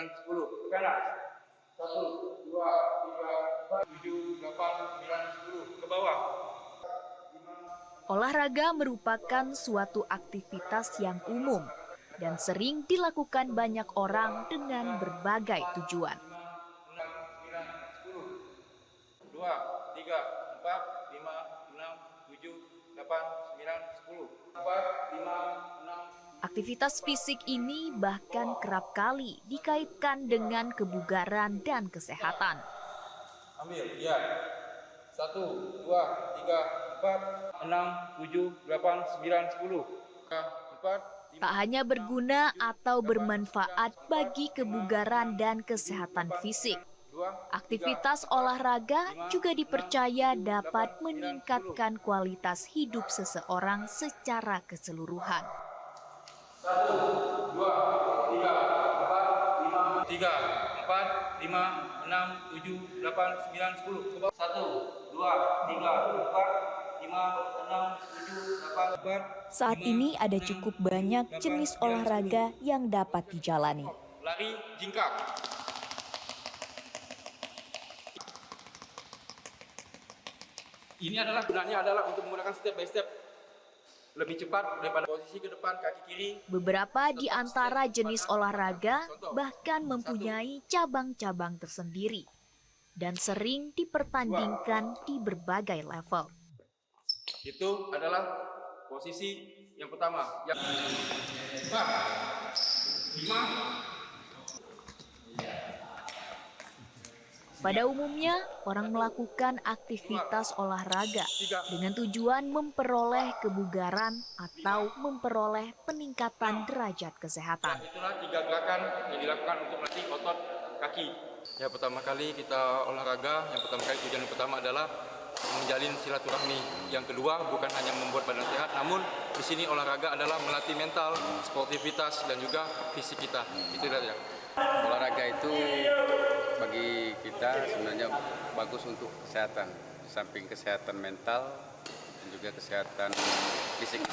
10. Kanan. 1, 2, 3, 4, 7, 8, 9, 10. Ke bawah. Olahraga merupakan suatu aktivitas yang umum dan sering dilakukan banyak orang dengan berbagai tujuan. 5, 6, 9, 10. 2, 3, 4, 5, 6, 7, 8, 9, 10. 4, 5, 6. Aktivitas fisik ini bahkan kerap kali dikaitkan dengan kebugaran dan kesehatan. Ambil, ya. 1, 2, 3, 4, 6, 7, 8, 9, 10. 4, 5. Tak hanya berguna atau bermanfaat bagi kebugaran dan kesehatan fisik, aktivitas olahraga juga dipercaya dapat meningkatkan kualitas hidup seseorang secara keseluruhan. 1, 2, 3, 4, 5. 3, 4, 5, 6, 7, 8, 9, 10. 1, 2, 3, 4, 5, 6, 7, 8, 9, 10. 4. Saat ini ada cukup banyak jenis olahraga yang dapat dijalani. Lari jingkrak. Ini adalah gunanya untuk menggunakan step by step. Lebih cepat daripada posisi ke depan kaki kiri. Beberapa di antara jenis olahraga bahkan mempunyai cabang-cabang tersendiri dan sering dipertandingkan di berbagai level. Itu adalah posisi yang pertama. Yang 4, 5. Pada umumnya, orang melakukan aktivitas olahraga dengan tujuan memperoleh kebugaran atau memperoleh peningkatan derajat kesehatan. Itulah 3 gerakan yang dilakukan untuk melatih otot kaki. Ya, pertama kali kita olahraga, tujuan yang pertama adalah menjalin silaturahmi. Yang kedua, bukan hanya membuat badan sehat, namun di sini olahraga adalah melatih mental, sportivitas dan juga fisik kita. Itu saja. Olahraga itu bagi kita sebenarnya bagus untuk kesehatan, di samping kesehatan mental dan juga kesehatan fisik.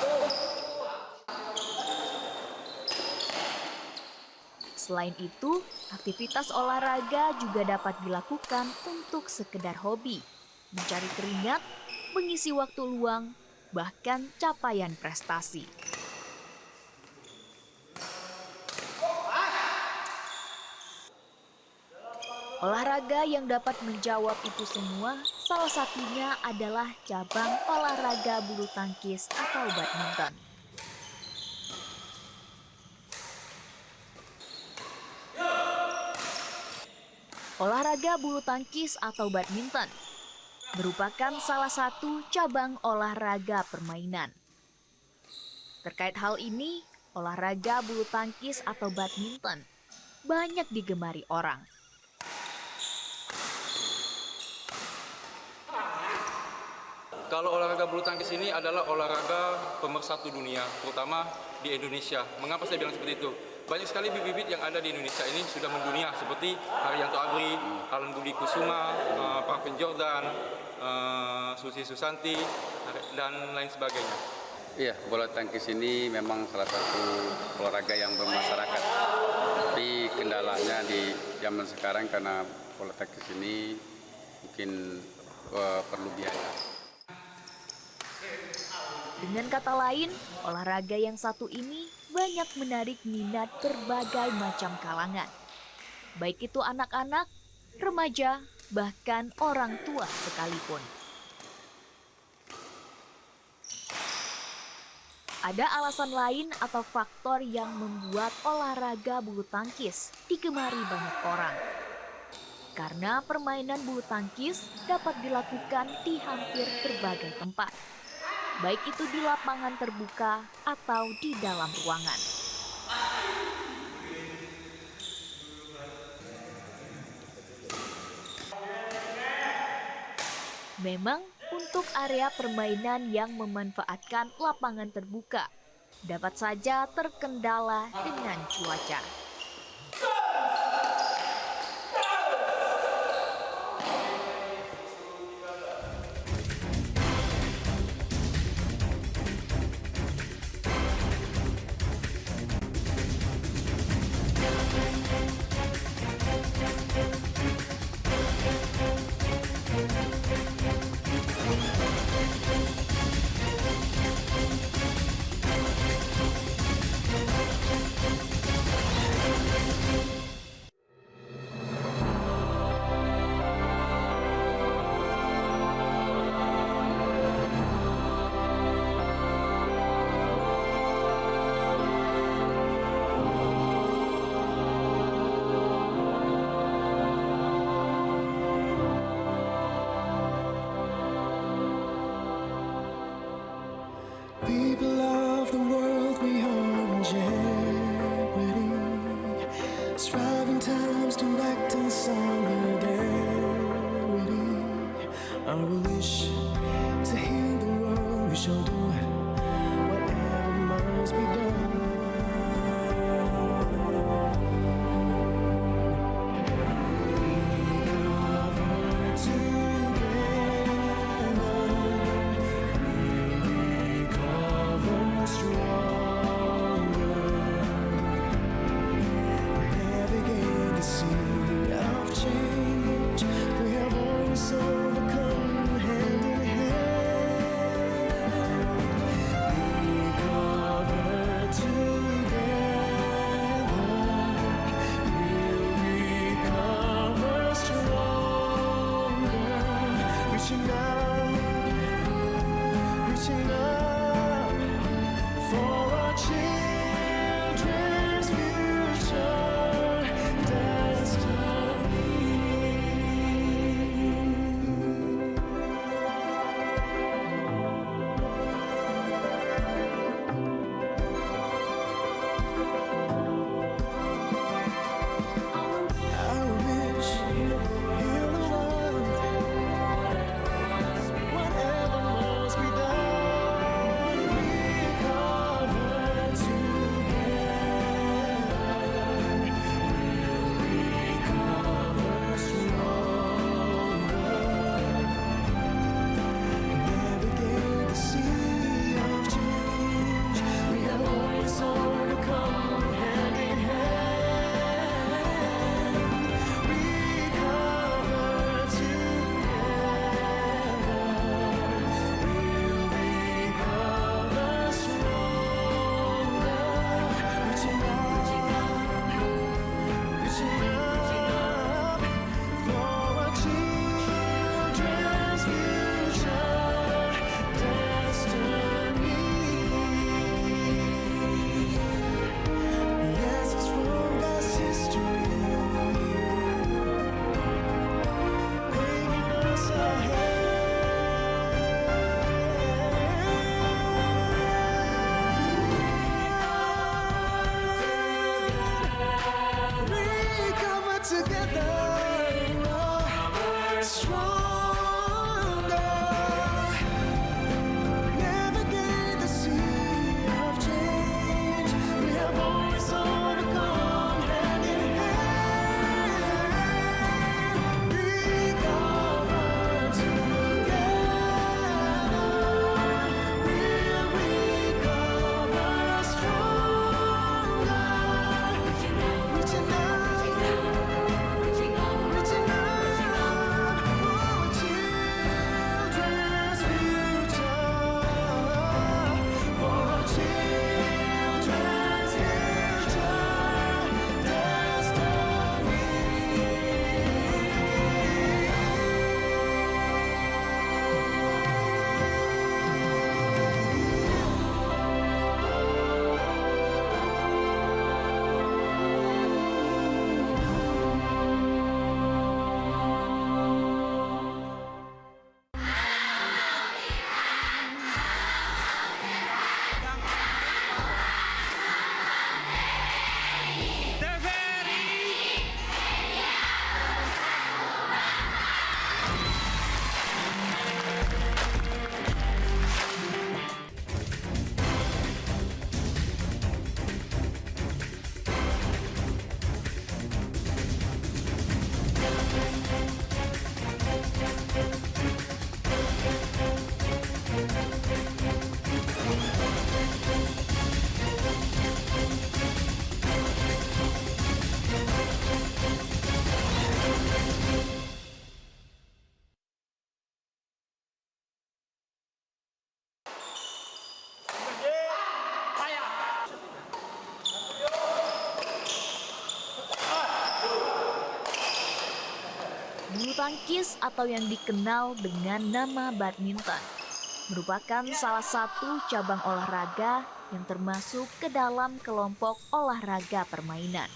Selain itu, aktivitas olahraga juga dapat dilakukan untuk sekedar hobi, mencari keringat, mengisi waktu luang, bahkan capaian prestasi. Olahraga yang dapat menjawab itu semua, salah satunya adalah cabang olahraga bulu tangkis atau badminton. Olahraga bulu tangkis atau badminton merupakan salah satu cabang olahraga permainan. Terkait hal ini, olahraga bulu tangkis atau badminton banyak digemari orang. Kalau olahraga bulu tangkis ini adalah olahraga pemersatu dunia, terutama di Indonesia. Mengapa saya bilang seperti itu? Banyak sekali bibit-bibit yang ada di Indonesia ini sudah mendunia, seperti Haryanto Abri, Alan Budi Kusuma, Praven Jordan, Susi Susanti, dan lain sebagainya. Iya, bola tangkis ini memang salah satu olahraga yang bermasyarakat. Tapi kendalanya di zaman sekarang karena bola tangkis ini mungkin perlu biaya. Dengan kata lain, olahraga yang satu ini banyak menarik minat berbagai macam kalangan. Baik itu anak-anak, remaja, bahkan orang tua sekalipun. Ada alasan lain atau faktor yang membuat olahraga bulu tangkis digemari banyak orang. Karena permainan bulu tangkis dapat dilakukan di hampir berbagai tempat, baik itu di lapangan terbuka atau di dalam ruangan. Memang untuk area permainan yang memanfaatkan lapangan terbuka dapat saja terkendala dengan cuaca. Bulu tangkis atau yang dikenal dengan nama badminton merupakan salah satu cabang olahraga yang termasuk ke dalam kelompok olahraga permainan.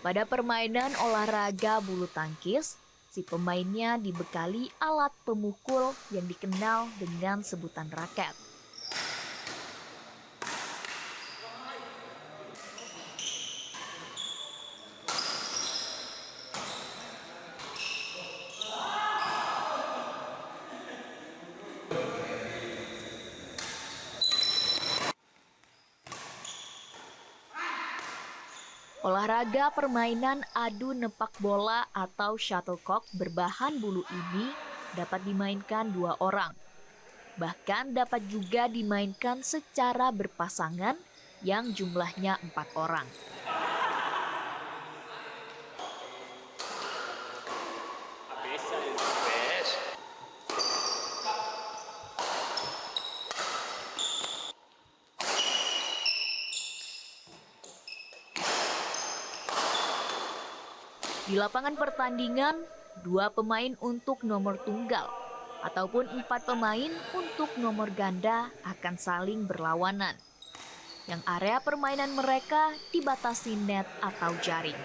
Pada permainan olahraga bulu tangkis, si pemainnya dibekali alat pemukul yang dikenal dengan sebutan raket. Olahraga permainan adu nepak bola atau shuttlecock berbahan bulu ini dapat dimainkan 2 orang. Bahkan dapat juga dimainkan secara berpasangan yang jumlahnya 4 orang. Di lapangan pertandingan, 2 pemain untuk nomor tunggal ataupun 4 pemain untuk nomor ganda akan saling berlawanan. Yang area permainan mereka dibatasi net atau jaring.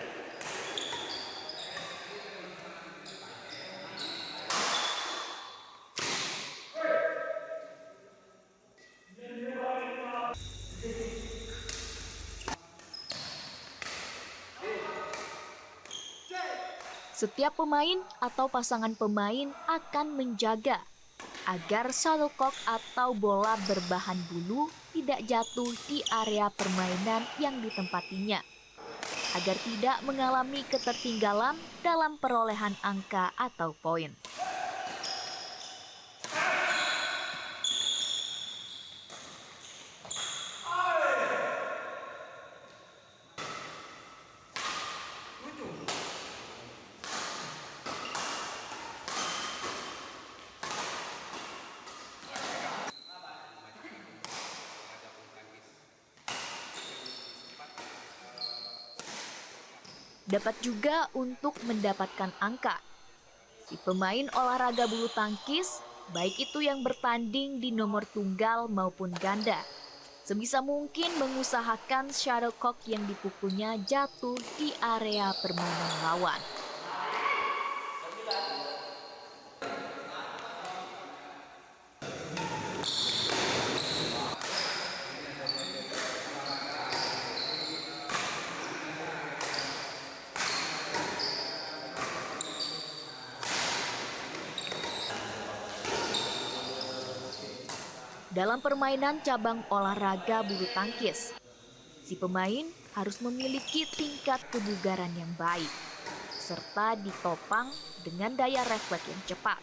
Setiap pemain atau pasangan pemain akan menjaga agar shuttlecock atau bola berbahan bulu tidak jatuh di area permainan yang ditempatinya, agar tidak mengalami ketertinggalan dalam perolehan angka atau poin. Dapat juga untuk mendapatkan angka. Si pemain olahraga bulu tangkis, baik itu yang bertanding di nomor tunggal maupun ganda, sebisa mungkin mengusahakan shuttlecock yang dipukulnya jatuh di area permainan lawan. Dalam permainan cabang olahraga bulu tangkis, si pemain harus memiliki tingkat kebugaran yang baik, serta ditopang dengan daya refleks yang cepat.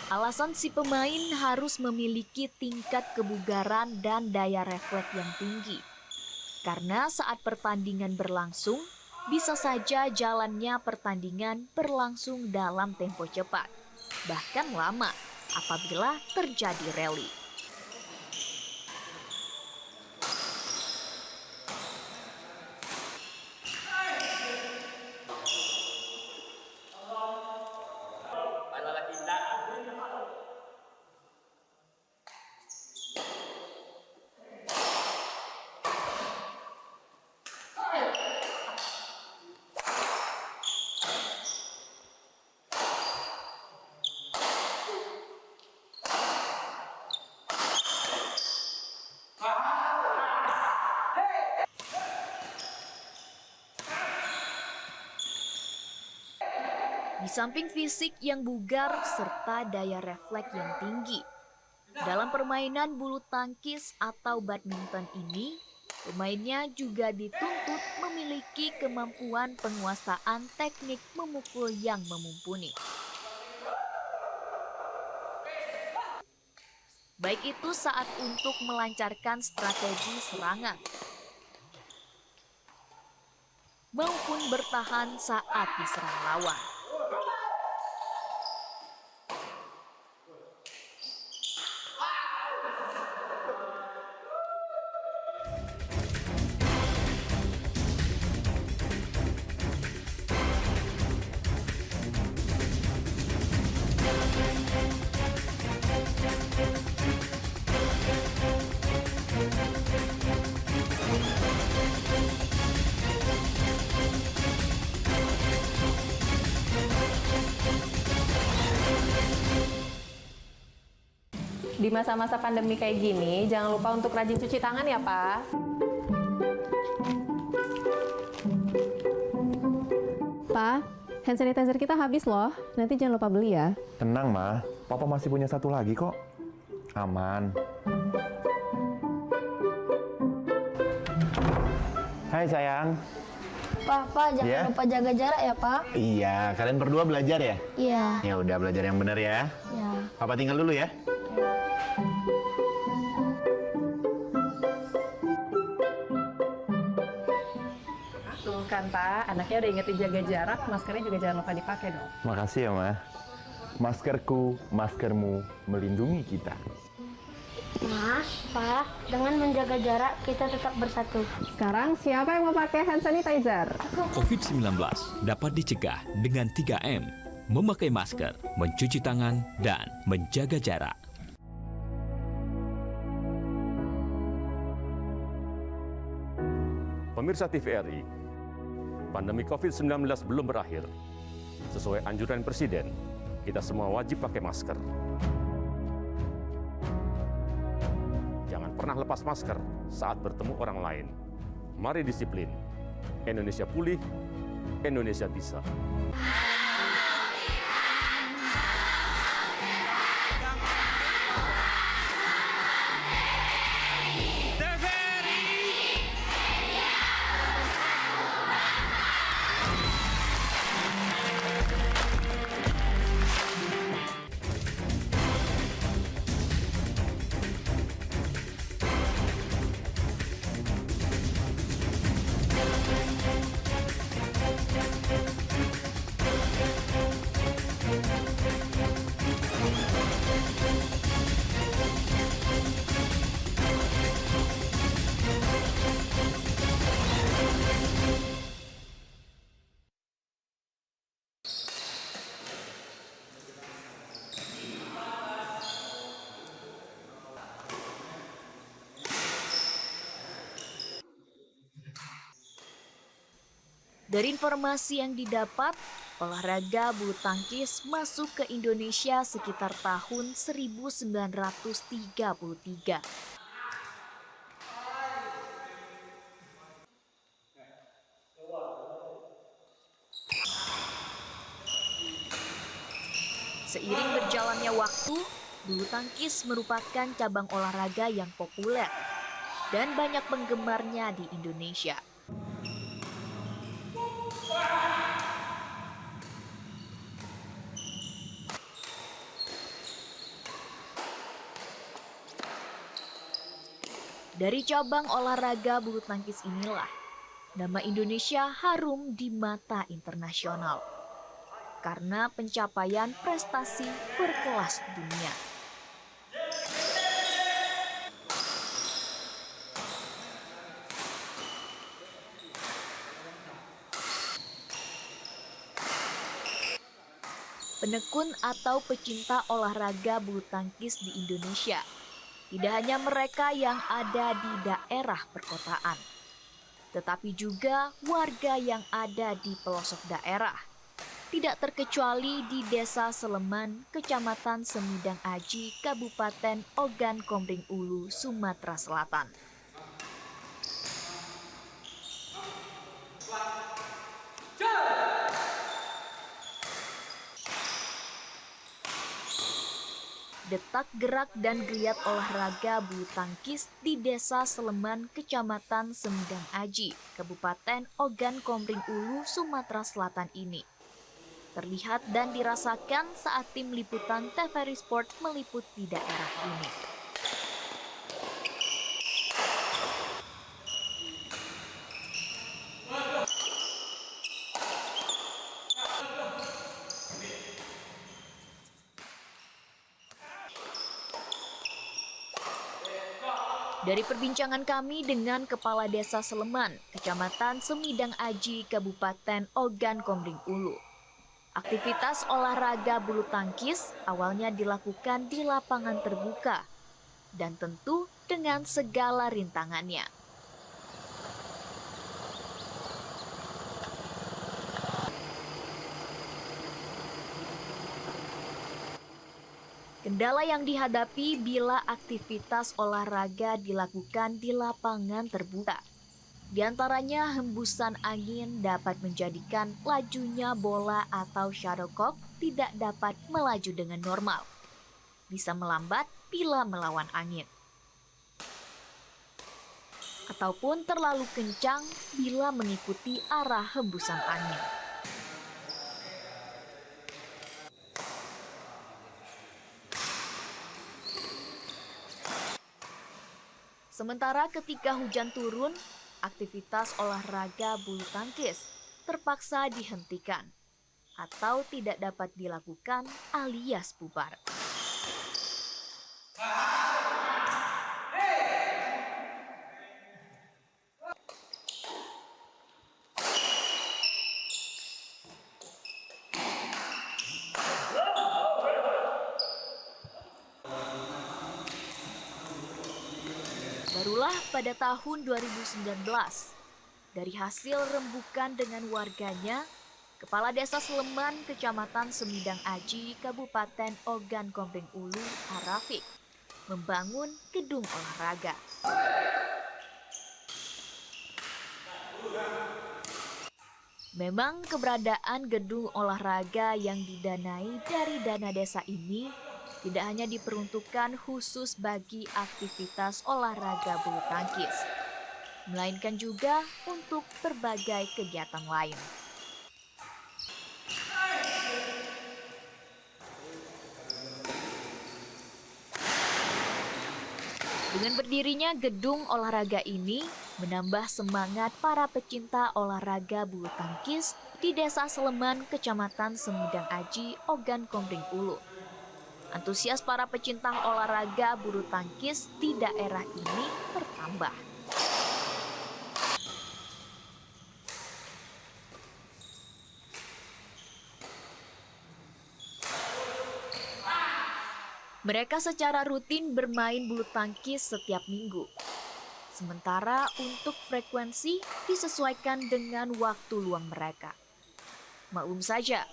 Alasan si pemain harus memiliki tingkat kebugaran dan daya refleks yang tinggi. Karena saat pertandingan berlangsung, bisa saja jalannya pertandingan berlangsung dalam tempo cepat, bahkan lama apabila terjadi rally. Di samping fisik yang bugar serta daya refleks yang tinggi, dalam permainan bulu tangkis atau badminton ini, pemainnya juga dituntut memiliki kemampuan penguasaan teknik memukul yang mumpuni. Baik itu saat untuk melancarkan strategi serangan, maupun bertahan saat diserang lawan. Di masa-masa pandemi kayak gini, jangan lupa untuk rajin cuci tangan ya, Pak. Pak, hand sanitizer kita habis loh. Nanti jangan lupa beli ya. Tenang, Ma. Papa masih punya satu lagi kok. Aman. Hai, sayang. Pak, jangan Ya? lupa jaga jarak ya, Pak. Iya, kalian berdua belajar ya? Iya. Ya udah, belajar yang benar ya. Ya. Papa tinggal dulu ya. Tuh kan, Pak. Anaknya udah ingetin jaga jarak, maskernya juga jangan lupa dipakai dong. Makasih ya, Ma. Maskerku, maskermu melindungi kita. Mas, Pak, dengan menjaga jarak kita tetap bersatu. Sekarang siapa yang mau pakai hand sanitizer? COVID-19 dapat dicegah dengan 3M, memakai masker, mencuci tangan, dan menjaga jarak. Pemirsa TVRI, pandemi COVID-19 belum berakhir. Sesuai anjuran Presiden, kita semua wajib pakai masker. Jangan pernah lepas masker saat bertemu orang lain. Mari disiplin. Indonesia pulih, Indonesia bisa. Dari informasi yang didapat, olahraga bulu tangkis masuk ke Indonesia sekitar tahun 1933. Seiring berjalannya waktu, bulu tangkis merupakan cabang olahraga yang populer dan banyak penggemarnya di Indonesia. Dari cabang olahraga bulu tangkis inilah, nama Indonesia harum di mata internasional karena pencapaian prestasi berkelas dunia. Penekun atau pecinta olahraga bulu tangkis di Indonesia tidak hanya mereka yang ada di daerah perkotaan, tetapi juga warga yang ada di pelosok daerah. Tidak terkecuali di Desa Seleman, Kecamatan Semidang Aji, Kabupaten Ogan Komering Ulu, Sumatera Selatan. Detak gerak dan geliat olahraga bulu tangkis di Desa Seleman, Kecamatan Semidang Aji, Kabupaten Ogan Komering Ulu, Sumatera Selatan ini terlihat dan dirasakan saat tim liputan TVRI Sport meliput di daerah ini. Dari perbincangan kami dengan Kepala Desa Seleman, Kecamatan Semidang Aji, Kabupaten Ogan Komering Ulu, aktivitas olahraga bulu tangkis awalnya dilakukan di lapangan terbuka dan tentu dengan segala rintangannya. Kendala yang dihadapi bila aktivitas olahraga dilakukan di lapangan terbuka. Di antaranya hembusan angin dapat menjadikan lajunya bola atau shuttlecock tidak dapat melaju dengan normal. Bisa melambat bila melawan angin. Ataupun terlalu kencang bila mengikuti arah hembusan angin. Sementara ketika hujan turun, aktivitas olahraga bulu tangkis terpaksa dihentikan atau tidak dapat dilakukan alias bubar. Barulah pada tahun 2019, dari hasil rembukan dengan warganya, Kepala Desa Seleman, Kecamatan Semidang Aji, Kabupaten Ogan Komering Ulu, Arafik, membangun gedung olahraga. Memang keberadaan gedung olahraga yang didanai dari dana desa ini tidak hanya diperuntukkan khusus bagi aktivitas olahraga bulu tangkis, melainkan juga untuk berbagai kegiatan lain. Dengan berdirinya gedung olahraga ini, menambah semangat para pecinta olahraga bulu tangkis di Desa Seleman, Kecamatan Semidang Aji, Ogan Komering Ulu. Antusias para pecinta olahraga bulu tangkis di daerah ini bertambah. Mereka secara rutin bermain bulu tangkis setiap minggu. Sementara untuk frekuensi disesuaikan dengan waktu luang mereka. Maklum saja,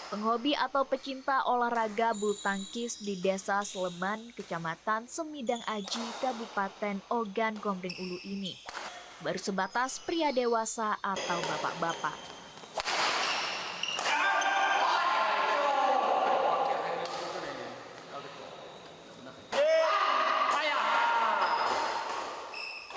penghobi atau pecinta olahraga bulu tangkis di Desa Sleman, Kecamatan Semidang Aji, Kabupaten Ogan Komering Ulu ini baru sebatas pria dewasa atau bapak-bapak.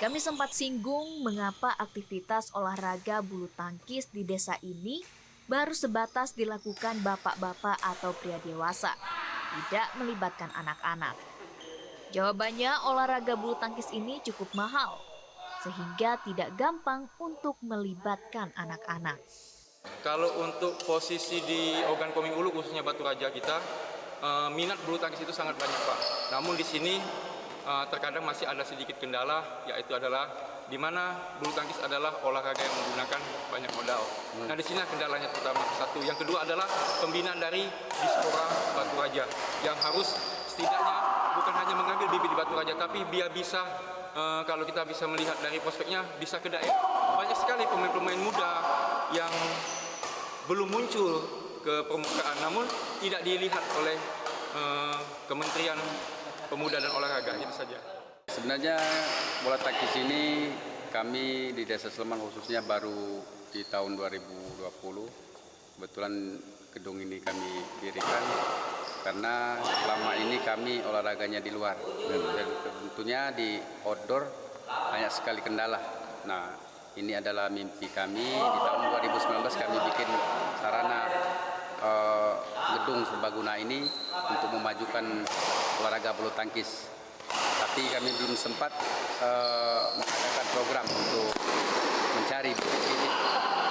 Kami sempat singgung mengapa aktivitas olahraga bulu tangkis di desa ini baru sebatas dilakukan bapak-bapak atau pria dewasa, tidak melibatkan anak-anak. Jawabannya, olahraga bulu tangkis ini cukup mahal, sehingga tidak gampang untuk melibatkan anak-anak. Kalau untuk posisi di Ogan Komering Ulu, khususnya Batu Raja kita, minat bulu tangkis itu sangat banyak, Pak. Namun di sini terkadang masih ada sedikit kendala, yaitu adalah di mana bulu tangkis adalah olahraga yang menggunakan banyak modal. Nah, di sini kendalanya pertama satu. Yang kedua adalah pembinaan dari Dispora Batu Raja yang harus setidaknya bukan hanya mengambil bibit di Batu Raja, tapi biar bisa kalau kita bisa melihat dari prospeknya bisa ke daerah. Banyak sekali pemain-pemain muda yang belum muncul ke permukaan, namun tidak dilihat oleh Kementerian Pemuda dan Olahraga, itu saja. Sebenarnya bola tangkis ini kami di Desa Sleman khususnya baru di tahun 2020. Kebetulan gedung ini kami dirikan karena selama ini kami olahraganya di luar. Dan tentunya di outdoor banyak sekali kendala. Nah, ini adalah mimpi kami. Di tahun 2019 kami bikin sarana gedung serbaguna ini untuk memajukan olahraga bulu tangkis. Tapi kami belum sempat mengadakan program untuk mencari bibit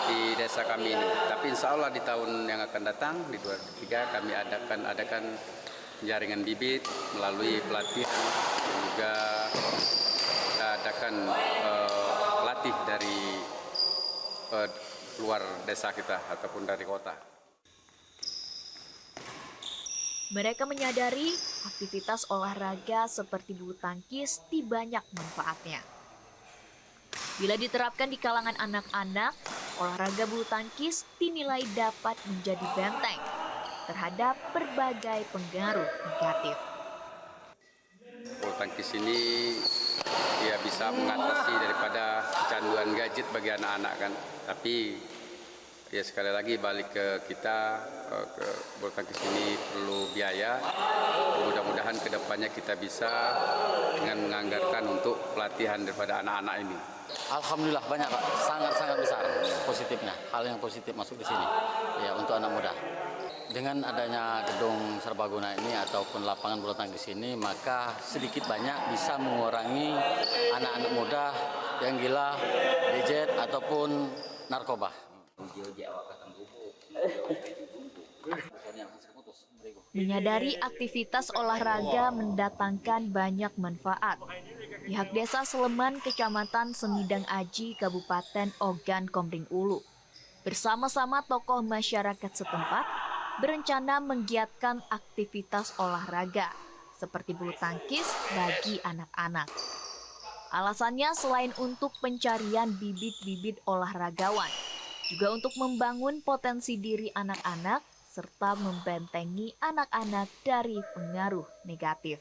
di desa kami ini. Tapi insya Allah di tahun yang akan datang, di 2023, kami adakan jaringan bibit melalui pelatihan dan juga kita adakan pelatih dari luar desa kita ataupun dari kota. Mereka menyadari aktivitas olahraga seperti bulu tangkis di banyak manfaatnya. Bila diterapkan di kalangan anak-anak, olahraga bulu tangkis dinilai dapat menjadi benteng terhadap berbagai pengaruh negatif. Bulu tangkis ini dia bisa mengatasi daripada kecanduan gadget bagi anak-anak kan. Tapi ya sekali lagi balik ke kita, ke bulu tangkis ini perlu biaya. Mudah-mudahan kedepannya kita bisa dengan menganggarkan untuk pelatihan daripada anak-anak ini. Alhamdulillah banyak Pak, sangat-sangat besar positifnya, hal yang positif masuk di sini ya untuk anak muda. Dengan adanya gedung serbaguna ini ataupun lapangan bulu tangkis ini, maka sedikit banyak bisa mengurangi anak-anak muda yang gila, gadget ataupun narkoba. Menyadari aktivitas olahraga mendatangkan banyak manfaat, pihak Desa Sleman, Kecamatan Semidang Aji, Kabupaten Ogan Komering Ulu, bersama-sama tokoh masyarakat setempat, berencana menggiatkan aktivitas olahraga seperti bulu tangkis bagi anak-anak. Alasannya selain untuk pencarian bibit-bibit olahragawan, juga untuk membangun potensi diri anak-anak serta membentengi anak-anak dari pengaruh negatif.